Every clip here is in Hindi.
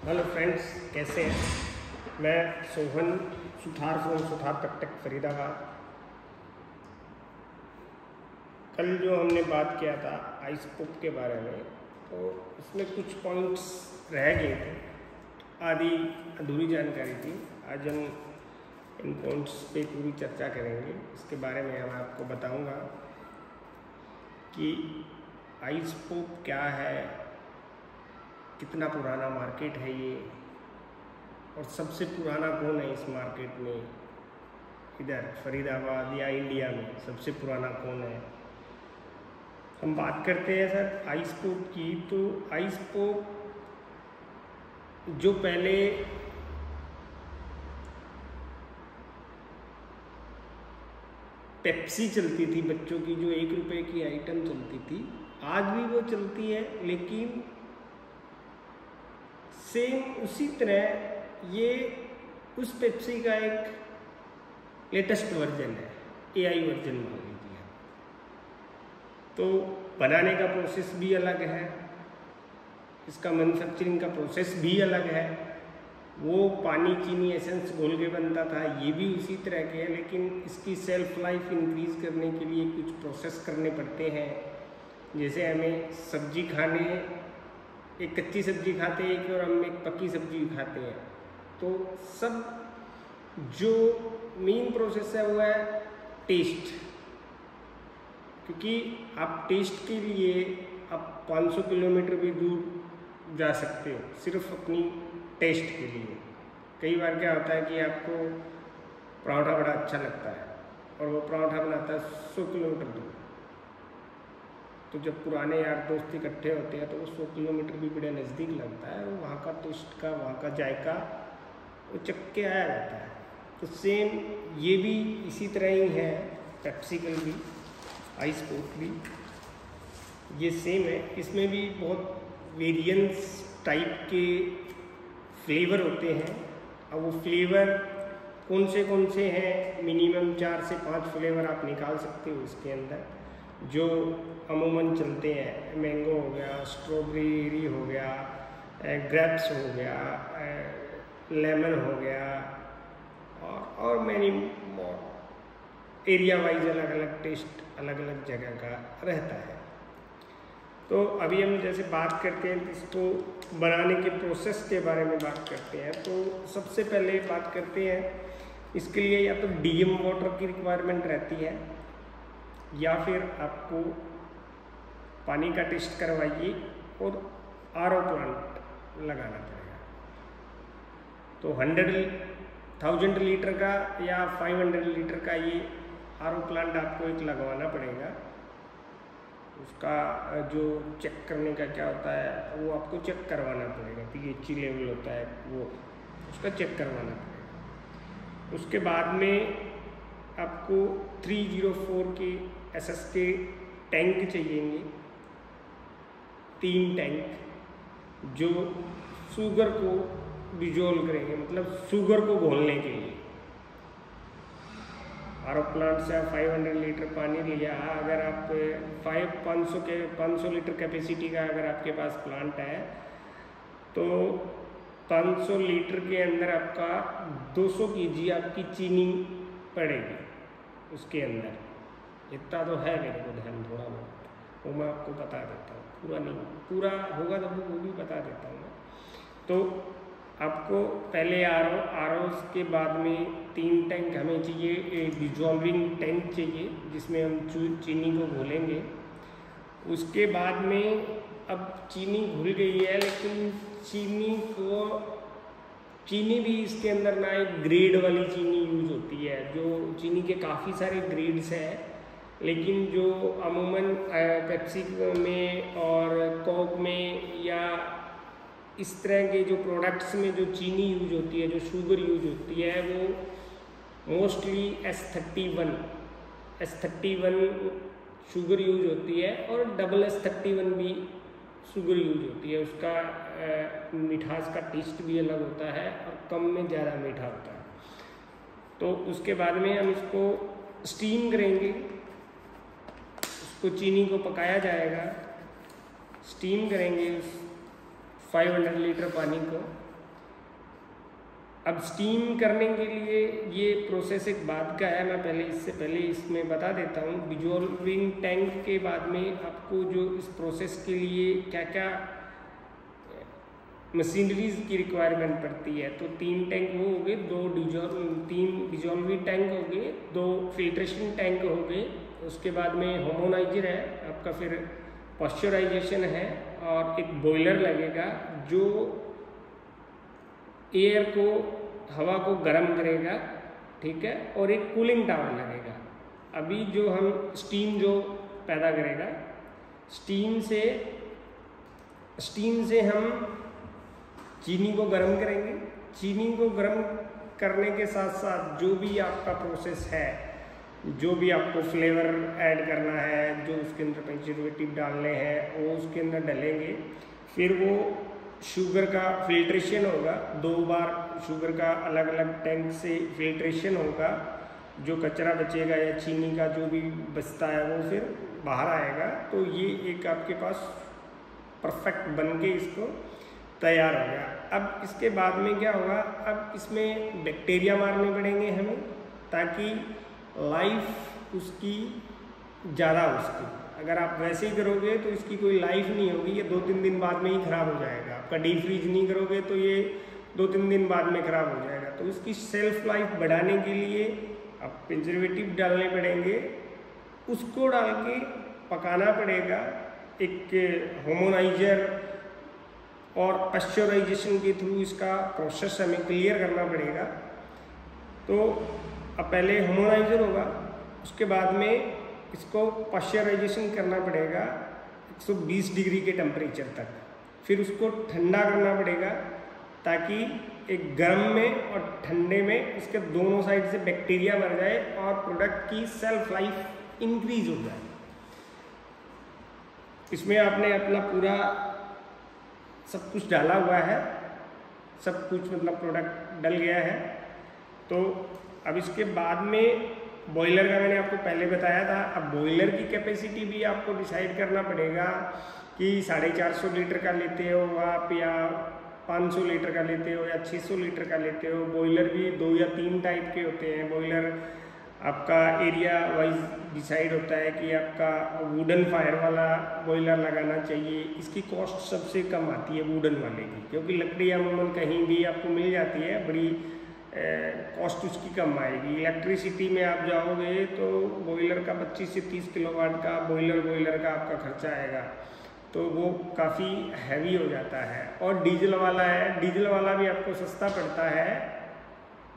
हेलो फ्रेंड्स, कैसे हैं। मैं सोहन सुथार फ्रॉम सुथार तक फरीदाबाद। कल जो हमने बात किया था आइस पॉप के बारे में, तो उसमें कुछ पॉइंट्स रह गए थे, आधी अधूरी जानकारी थी। आज हम इन पॉइंट्स पे पूरी चर्चा करेंगे। इसके बारे में मैं आपको बताऊंगा कि आइस पॉप क्या है, कितना पुराना मार्केट है ये, और सबसे पुराना कौन है इस मार्केट में, इधर फरीदाबाद या इंडिया में सबसे पुराना कौन है। हम बात करते हैं सर आइस पॉप की। तो आइस पॉप जो पहले पेप्सी चलती थी बच्चों की, जो 1 रुपए की आइटम चलती थी, आज भी वो चलती है, लेकिन सेम उसी तरह ये उस पेप्सी का एक लेटेस्ट वर्जन है, AI वर्जन मान लीजिए। तो बनाने का प्रोसेस भी अलग है, इसका मैन्युफैक्चरिंग का प्रोसेस भी अलग है। वो पानी चीनी एसेंस घोल के बनता था, ये भी उसी तरह के है, लेकिन इसकी सेल्फ लाइफ इंक्रीज करने के लिए कुछ प्रोसेस करने पड़ते हैं। जैसे हमें सब्जी खाने, एक कच्ची सब्जी खाते हैं और हम एक पक्की सब्जी खाते हैं, तो सब जो मेन प्रोसेस है वो है टेस्ट। क्योंकि आप टेस्ट के लिए आप 500 किलोमीटर भी दूर जा सकते हो सिर्फ अपनी टेस्ट के लिए। कई बार क्या होता है कि आपको पराठा बड़ा अच्छा लगता है और वो पराठा बनाता है 100 किलोमीटर दूर, तो जब पुराने यार दोस्त इकट्ठे होते हैं तो वो 100 किलोमीटर भी बड़े नज़दीक लगता है, और वहाँ का टेस्ट का, वहाँ का जायका वो चख के आया रहता है। तो सेम ये भी इसी तरह ही है, पेप्सिकल भी, आइस पॉप भी ये सेम है। इसमें भी बहुत वेरिएंस टाइप के फ्लेवर होते हैं। अब वो फ्लेवर कौन से हैं, मिनिमम 4 से 5 फ्लेवर आप निकाल सकते हो इसके अंदर, जो अमूमन चलते हैं। मैंगो हो गया, स्ट्रॉबेरी हो गया, ग्रेप्स हो गया, लेमन हो गया, और मैनी मोर। एरिया वाइज अलग अलग टेस्ट अलग अलग जगह का रहता है। तो अभी हम जैसे बात करते हैं इसको बनाने के प्रोसेस के बारे में बात करते हैं। तो सबसे पहले बात करते हैं, इसके लिए या तो DM वाटर की रिक्वायरमेंट रहती है, या फिर आपको पानी का टेस्ट करवाइए और RO प्लांट लगाना पड़ेगा। तो 1000 लीटर का या 500 लीटर का ये RO प्लांट आपको एक लगवाना पड़ेगा। उसका जो चेक करने का क्या होता है, वो आपको चेक करवाना पड़ेगा। pH लेवल होता है वो, उसका चेक करवाना पड़ेगा। उसके बाद में आपको 304 के SS के टैंक चाहिएंगे, 3 टैंक, जो शुगर को डिजोल्व करेंगे, मतलब शुगर को घोलने के लिए। RO प्लांट से 500 लीटर पानी लिया, अगर आप 500 लीटर कैपेसिटी का अगर आपके पास प्लांट है, तो 500 लीटर के अंदर आपका 200 kg आपकी चीनी पड़ेगी उसके अंदर। इतना तो है मेरे को ध्यान थोड़ा बहुत, वो मैं आपको बता देता हूँ, पूरा नहीं, पूरा होगा तो वो भी बता देता हूँ मैं। तो आपको पहले RO के बाद में 3 टैंक हमें चाहिए, डिजॉल्विंग टैंक चाहिए जिसमें हम चीनी को घोलेंगे। उसके बाद में अब चीनी घुल गई है, लेकिन चीनी भी इसके अंदर ना एक ग्रेड वाली चीनी यूज होती है, जो चीनी के काफ़ी सारे ग्रेड्स हैं, लेकिन जो अमूमन पेप्सी में और कोक में या इस तरह के जो प्रोडक्ट्स में जो चीनी यूज होती है, जो शुगर यूज होती है, वो मोस्टली S31 शुगर यूज होती है, और SS31 भी शुगर यूज होती है। उसका मिठास का टेस्ट भी अलग होता है और कम में ज़्यादा मीठा होता है। तो उसके बाद में हम इसको स्टीम करेंगे, उसको चीनी को पकाया जाएगा, स्टीम करेंगे उस 500 लीटर पानी को, अब स्टीम करने के लिए ये प्रोसेस एक बाद का है, मैं इससे पहले इसमें बता देता हूँ। डिजॉल्विंग टैंक के बाद में आपको जो इस प्रोसेस के लिए क्या क्या मशीनरीज की रिक्वायरमेंट पड़ती है, तो 3 टैंक वो हो गए, 3 डिजॉल्विंग टैंक हो गए, 2 फिल्ट्रेशन टैंक हो गए, उसके बाद में होमोनाइजर है आपका, फिर पॉस्चराइजेशन है, और एक बॉयलर लगेगा जो एयर को, हवा को गर्म करेगा, ठीक है, और एक कूलिंग टावर लगेगा। अभी जो हम स्टीम जो पैदा करेगा, स्टीम से हम चीनी को गर्म करेंगे। चीनी को गर्म करने के साथ साथ जो भी आपका प्रोसेस है, जो भी आपको फ्लेवर ऐड करना है, जो उसके अंदर प्रिजर्वेटिव डालने हैं, वो उसके अंदर डालेंगे। फिर वो शुगर का फिल्ट्रेशन होगा, 2 बार शुगर का अलग अलग टैंक से फिल्ट्रेशन होगा। जो कचरा बचेगा या चीनी का जो भी बचता है वो फिर बाहर आएगा। तो ये एक आपके पास परफेक्ट बन के इसको तैयार हो गया। अब इसके बाद में क्या होगा, अब इसमें बैक्टीरिया मारने पड़ेंगे हमें, ताकि लाइफ उसकी ज़्यादा हो सके। अगर आप वैसे ही करोगे तो इसकी कोई लाइफ नहीं होगी, ये 2-3 दिन बाद में ही ख़राब हो जाएगा। आपका डीप फ्रीज नहीं करोगे तो ये 2-3 दिन बाद में ख़राब हो जाएगा। तो इसकी सेल्फ लाइफ बढ़ाने के लिए अब प्रिजर्वेटिव डालने पड़ेंगे, उसको डाल के पकाना पड़ेगा। एक होमोनाइजर और पाश्चराइजेशन के थ्रू इसका प्रोसेस हमें क्लियर करना पड़ेगा। तो अब पहले होमोनाइजर होगा, उसके बाद में इसको पाश्चराइजेशन करना पड़ेगा 120 डिग्री के टेम्परेचर तक। फिर उसको ठंडा करना पड़ेगा, ताकि एक गर्म में और ठंडे में इसके दोनों साइड से बैक्टीरिया मर जाए और प्रोडक्ट की सेल्फ लाइफ इंक्रीज हो जाए। इसमें आपने अपना पूरा सब कुछ डाला हुआ है, सब कुछ मतलब प्रोडक्ट डल गया है। तो अब इसके बाद में बॉयलर का मैंने आपको पहले बताया था। अब बॉयलर की कैपेसिटी भी आपको डिसाइड करना पड़ेगा कि 450 लीटर का लेते हो आप, या 500 लीटर का लेते हो, या 600 लीटर का लेते हो। बॉयलर भी 2 या 3 टाइप के होते हैं। बॉयलर आपका एरिया वाइज डिसाइड होता है कि आपका वुडन फायर वाला बॉयलर लगाना चाहिए। इसकी कॉस्ट सबसे कम आती है वुडन वाले की, क्योंकि लकड़ी अमूमन कहीं भी आपको मिल जाती है, बड़ी कॉस्ट उसकी कम आएगी। इलेक्ट्रिसिटी में आप जाओगे तो बॉयलर का 25 से 30 किलोवाट का बॉयलर का आपका खर्चा आएगा, तो वो काफ़ी हैवी हो जाता है। और डीजल वाला है, डीजल वाला भी आपको सस्ता पड़ता है,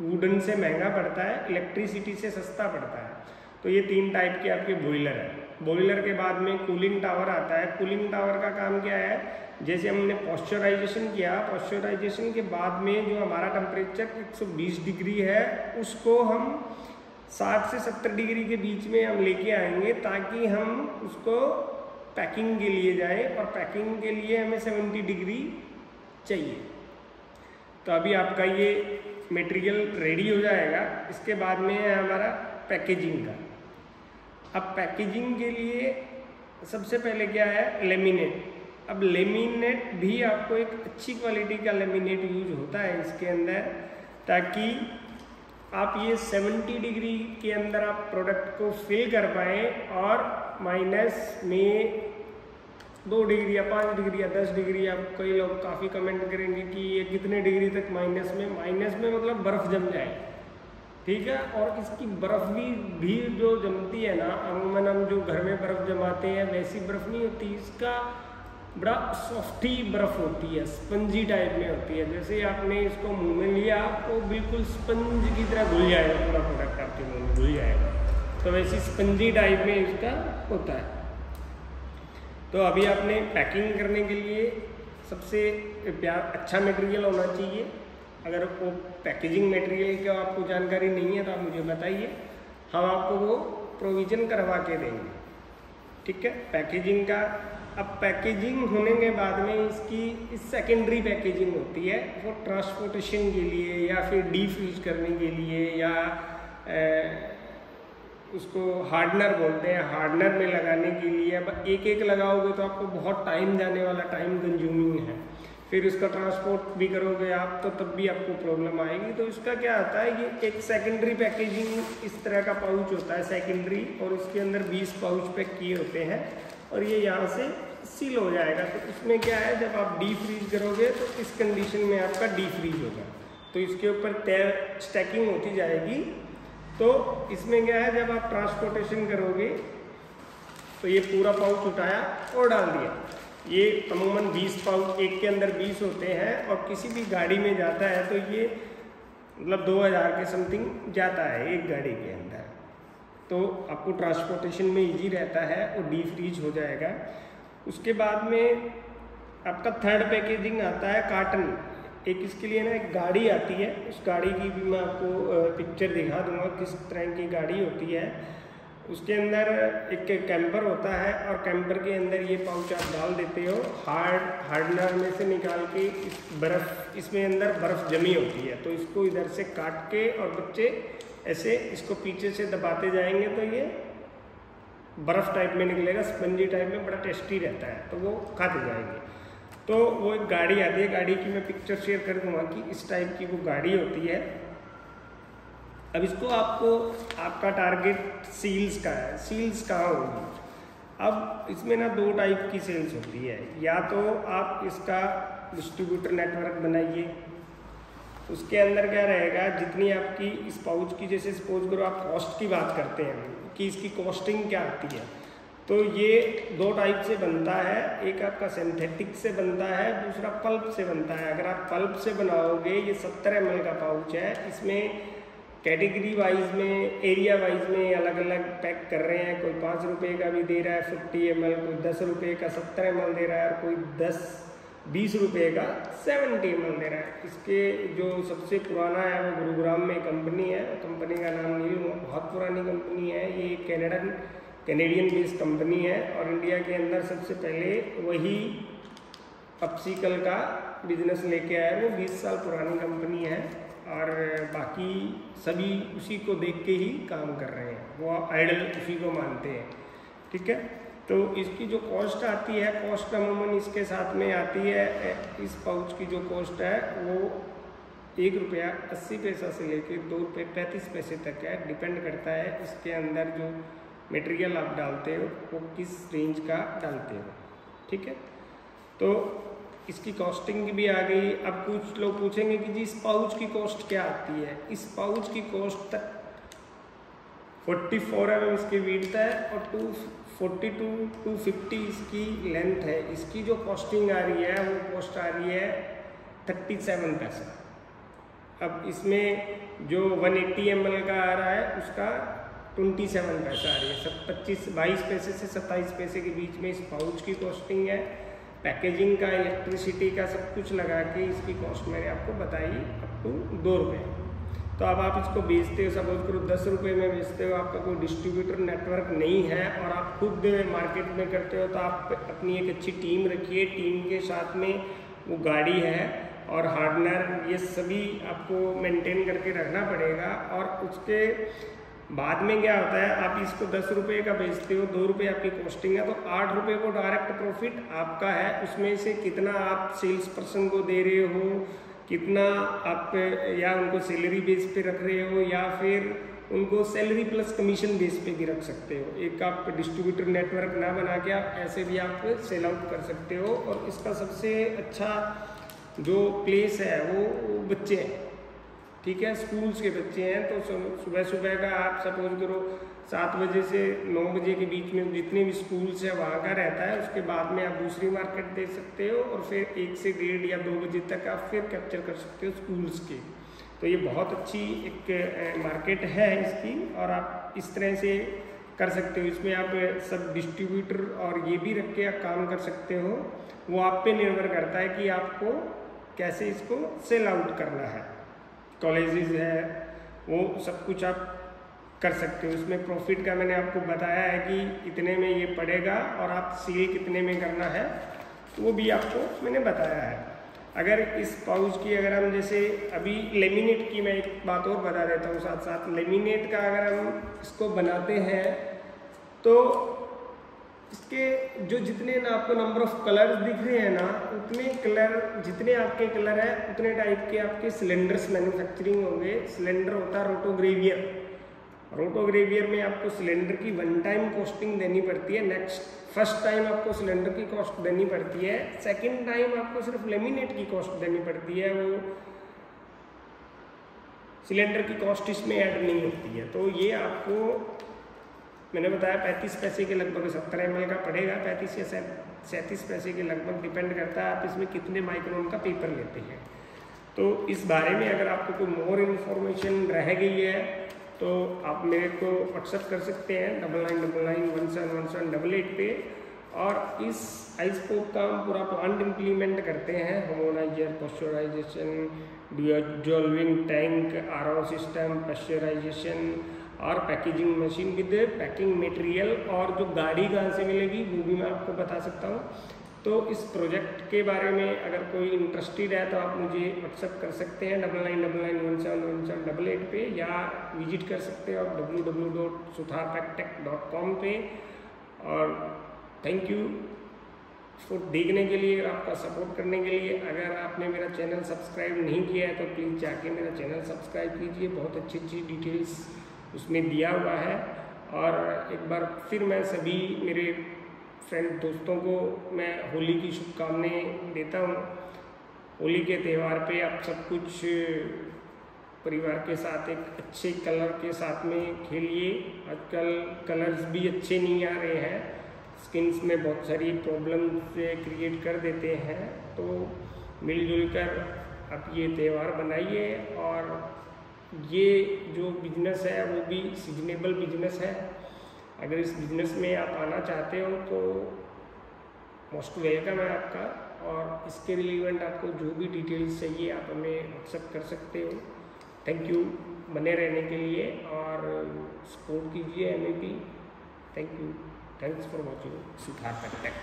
वुडन से महंगा पड़ता है, इलेक्ट्रिसिटी से सस्ता पड़ता है। तो ये 3 टाइप के आपके बॉयलर है। बॉयलर के बाद में कूलिंग टावर आता है। कूलिंग टावर का काम क्या है, जैसे हमने पॉस्चराइजेशन किया, पॉस्चराइजेशन के बाद में जो हमारा टेम्परेचर 120 डिग्री है, उसको हम 60 से 70 डिग्री के बीच में हम लेके आएंगे, ताकि हम उसको पैकिंग के लिए जाए, और पैकिंग के लिए हमें 70 डिग्री चाहिए। तो अभी आपका ये मटेरियल रेडी हो जाएगा। इसके बाद में है हमारा पैकेजिंग का। अब पैकेजिंग के लिए सबसे पहले क्या है, लेमिनेट। अब लेमिनेट भी आपको एक अच्छी क्वालिटी का लेमिनेट यूज होता है इसके अंदर, ताकि आप ये 70 डिग्री के अंदर आप प्रोडक्ट को फिल कर पाएँ, और माइनस में 2 डिग्री या 5 डिग्री या 10 डिग्री। आप कई लोग काफ़ी कमेंट करेंगे कि ये कितने डिग्री तक माइनस में मतलब बर्फ़ जम जाए, ठीक है। और इसकी बर्फ़ भी जो जमती है ना, अमूमन हम जो घर में बर्फ़ जमाते हैं वैसी बर्फ़ नहीं होती, इसका बड़ा सॉफ्टी बर्फ़ होती है, स्पंजी टाइप में होती है। जैसे आपने इसको मुंह में लिया, वो बिल्कुल स्पंज की तरह घुल जाएगा, पूरा प्रोडक्ट आपके मुंह में घुल जाएगा। तो वैसी स्पंजी टाइप में इसका होता है। तो अभी आपने पैकिंग करने के लिए सबसे अच्छा मटेरियल होना चाहिए। अगर वो पैकेजिंग मटेरियल की आपको जानकारी नहीं है तो आप मुझे बताइए, हम आपको वो प्रोविज़न करवा के देंगे, ठीक है। पैकेजिंग का, अब पैकेजिंग होने के बाद में इसकी सेकेंडरी पैकेजिंग होती है, वो ट्रांसपोर्टेशन के लिए या फिर डीप फ्रीज करने के लिए, या उसको हार्डनर बोलते हैं, हार्डनर में लगाने के लिए। अब एक लगाओगे तो आपको बहुत टाइम जाने वाला, टाइम कंज्यूमिंग है। फिर उसका ट्रांसपोर्ट भी करोगे आप तो तब भी आपको प्रॉब्लम आएगी। तो इसका क्या आता है, ये एक सेकेंडरी पैकेजिंग इस तरह का पाउच होता है सेकेंडरी, और इसके अंदर 20 पाउच पैक किए होते हैं और ये यहाँ से सील हो जाएगा। तो इसमें क्या है, जब आप डी फ्रीज करोगे तो इस कंडीशन में आपका डी फ्रीज होगा, तो इसके ऊपर टैब स्टैकिंग होती जाएगी। तो इसमें क्या है, जब आप ट्रांसपोर्टेशन करोगे तो ये पूरा पाउच उठाया और डाल दिया। ये अमूमन 20 पाउच एक के अंदर 20 होते हैं और किसी भी गाड़ी में जाता है तो ये मतलब 2000 के समथिंग जाता है एक गाड़ी के अंदर। तो आपको ट्रांसपोर्टेशन में इजी रहता है और डी फ्रीज हो जाएगा। उसके बाद में आपका थर्ड पैकेजिंग आता है कार्टन। एक इसके लिए ना एक गाड़ी आती है, उस गाड़ी की भी मैं आपको पिक्चर दिखा दूंगा किस तरह की गाड़ी होती है। उसके अंदर एक कैंपर होता है और कैंपर के अंदर ये पाउच आप डाल देते हो, हार्डनर में से निकाल के इस बर्फ़, इसमें अंदर बर्फ़ जमी होती है, तो इसको इधर से काट के और बच्चे ऐसे इसको पीछे से दबाते जाएंगे तो ये बर्फ़ टाइप में निकलेगा, स्पंजी टाइप में, बड़ा टेस्टी रहता है, तो वो खाते जाएंगे। तो वो एक गाड़ी आती है, गाड़ी की मैं पिक्चर शेयर कर दूंगा कि इस टाइप की वो गाड़ी होती है। अब इसको आपको, आपका टारगेट सील्स का है, सील्स कहाँ होगी। अब इसमें ना 2 टाइप की सेल्स होती है, या तो आप इसका डिस्ट्रीब्यूटर नेटवर्क बनाइए, उसके अंदर क्या रहेगा, जितनी आपकी इस पाउच की, जैसे सपोज करो आप कॉस्ट की बात करते हैं कि इसकी कॉस्टिंग क्या आती है, तो ये 2 टाइप से बनता है। एक आपका सिंथेटिक से बनता है, दूसरा पल्प से बनता है। अगर आप पल्प से बनाओगे, ये 70 ml का पाउच है, इसमें कैटेगरी वाइज में, एरिया वाइज में अलग अलग पैक कर रहे हैं। कोई 5 रुपये का भी दे रहा है 50 ml, कोई 10 रुपये का 70 ml दे रहा है, और कोई 10-20 रुपये का 70 ml दे रहा है। इसके जो सबसे पुराना है वो गुरुग्राम में कंपनी है, कंपनी का नाम नहीं लूँगा, बहुत पुरानी कंपनी है ये, कैनेडियन बेस्ड कंपनी है, और इंडिया के अंदर सबसे पहले वही पप्सिकल का बिजनेस लेके आया। वो 20 साल पुरानी कंपनी है और बाकी सभी उसी को देख के ही काम कर रहे हैं, वो आइडल उसी को मानते हैं, ठीक है। तो इसकी जो कॉस्ट आती है, कॉस्ट अमूमन इसके साथ में आती है, इस पाउच की जो कॉस्ट है वो ₹1.80 से लेकर ₹2.35 तक है, डिपेंड करता है इसके अंदर जो मटेरियल आप डालते हो वो किस रेंज का डालते हो, ठीक है। तो इसकी कॉस्टिंग भी आ गई। अब कुछ लोग पूछेंगे कि जी इस पाउच की कॉस्ट क्या आती है। इस पाउच की कॉस्ट तक 44 mm इसकी विड्थ है और 240-250 इसकी लेंथ है। इसकी जो कॉस्टिंग आ रही है वो कॉस्ट आ रही है 37 पैसा। अब इसमें जो 180 ml का आ रहा है उसका 27 पैसा आ रही है। 22 पैसे से 27 पैसे के बीच में इस पाउच की कॉस्टिंग है। पैकेजिंग का, इलेक्ट्रिसिटी का सब कुछ लगा के इसकी कॉस्ट मैंने आपको बताई अप टू ₹2। तो अब आप इसको बेचते हो, सपोज करो 10 रुपये में बेचते हो, आपका कोई डिस्ट्रीब्यूटर नेटवर्क नहीं है और आप खुद मार्केट में करते हो, तो आप अपनी एक अच्छी टीम रखिए, टीम के साथ में वो गाड़ी है और हार्डनर, ये सभी आपको मेंटेन करके रखना पड़ेगा। और उसके बाद में क्या होता है, आप इसको 10 रुपये का बेचते हो, 2 रुपये आपकी कॉस्टिंग है, तो 8 रुपये को डायरेक्ट प्रॉफिट आपका है। उसमें से कितना आप सेल्स पर्सन को दे रहे हो, कितना आप या उनको सैलरी बेस पे रख रहे हो, या फिर उनको सैलरी प्लस कमीशन बेस पे भी रख सकते हो। एक आप डिस्ट्रीब्यूटर नेटवर्क ना बना के आप ऐसे भी आप सेल आउट कर सकते हो। और इसका सबसे अच्छा जो प्लेस है वो बच्चे हैं, ठीक है, स्कूल्स के बच्चे हैं। तो सुबह सुबह का आप सपोज करो 7 बजे से 9 बजे के बीच में जितने भी स्कूल्स है वहाँ का रहता है। उसके बाद में आप दूसरी मार्केट दे सकते हो और फिर 1 से 1:30 या 2 बजे तक आप फिर कैप्चर कर सकते हो स्कूल्स के। तो ये बहुत अच्छी एक मार्केट है इसकी, और आप इस तरह से कर सकते हो। इसमें आप सब डिस्ट्रीब्यूटर और ये भी रख के आप काम कर सकते हो। वो आप पे निर्भर करता है कि आपको कैसे इसको सेल आउट करना है। कॉलेजेस है, वो सब कुछ आप कर सकते हो। इसमें प्रॉफिट का मैंने आपको बताया है कि इतने में ये पड़ेगा और आप सेल कितने में करना है वो भी आपको मैंने बताया है। अगर इस पाउच की अगर हम जैसे अभी लेमिनेट की मैं एक बात और बता देता हूँ साथ साथ। लेमिनेट का अगर हम इसको बनाते हैं तो इसके जो जितने ना आपको नंबर ऑफ कलर्स दिख रहे हैं ना, उतने कलर, जितने आपके कलर है उतने टाइप के आपके सिलेंडर्स मैन्युफैक्चरिंग होंगे। सिलेंडर होता है रोटोग्रेवियर। रोटोग्रेवियर में आपको सिलेंडर की 1 टाइम कॉस्टिंग देनी पड़ती है। फर्स्ट टाइम आपको सिलेंडर की कॉस्ट देनी पड़ती है, सेकंड टाइम आपको सिर्फ लेमिनेट की कॉस्ट देनी पड़ती है। वो सिलेंडर की कॉस्ट इसमें ऐड नहीं होती है। तो ये आपको मैंने बताया 35 पैसे के लगभग 70 ml का पड़ेगा। 35 या 37 पैसे के लगभग, डिपेंड करता है आप इसमें कितने माइक्रोन का पेपर लेते हैं। तो इस बारे में अगर आपको कोई मोर इन्फॉर्मेशन रह गई है तो आप मेरे को व्हाट्सएप कर सकते हैं 9999171788 पे। और इस आइसपोक का हम पूरा प्लांट इम्प्लीमेंट करते हैं। Homogeniser, pasteurisation, dissolving tank, RO system, pasteurisation और packaging machine with packing material. और जो गाड़ी कहाँ से मिलेगी वो भी मैं आपको बता सकता हूँ। तो इस प्रोजेक्ट के बारे में अगर कोई इंटरेस्टेड है तो आप मुझे व्हाट्सएप कर सकते हैं 9999171788 पे, या विजिट कर सकते हो आप www.sutharpactech.com पे। और थैंक यू फॉर देखने के लिए, आपका सपोर्ट करने के लिए। अगर आपने मेरा चैनल सब्सक्राइब नहीं किया है तो प्लीज़ जाके मेरा चैनल सब्सक्राइब कीजिए, बहुत अच्छी अच्छी डिटेल्स उसमें दिया हुआ है। और एक बार फिर मैं सभी मेरे फ्रेंड दोस्तों को मैं होली की शुभकामनाएं देता हूँ। होली के त्यौहार पे आप सब कुछ परिवार के साथ एक अच्छे कलर के साथ में खेलिए। आजकल कलर्स भी अच्छे नहीं आ रहे हैं, स्किन्स में बहुत सारी प्रॉब्लम्स क्रिएट कर देते हैं। तो मिलजुल कर आप ये त्यौहार बनाइए। और ये जो बिजनेस है वो भी सीजनेबल बिजनेस है। अगर इस बिज़नेस में आप आना चाहते हो तो मोस्ट वेलकम है आपका। और इसके रिलेवेंट आपको जो भी डिटेल्स चाहिए आप हमें व्हाट्सएप कर सकते हो। थैंक यू बने रहने के लिए और सपोर्ट कीजिए हमें भी। Thank you, thanks for watching Suthar पैक्टेक।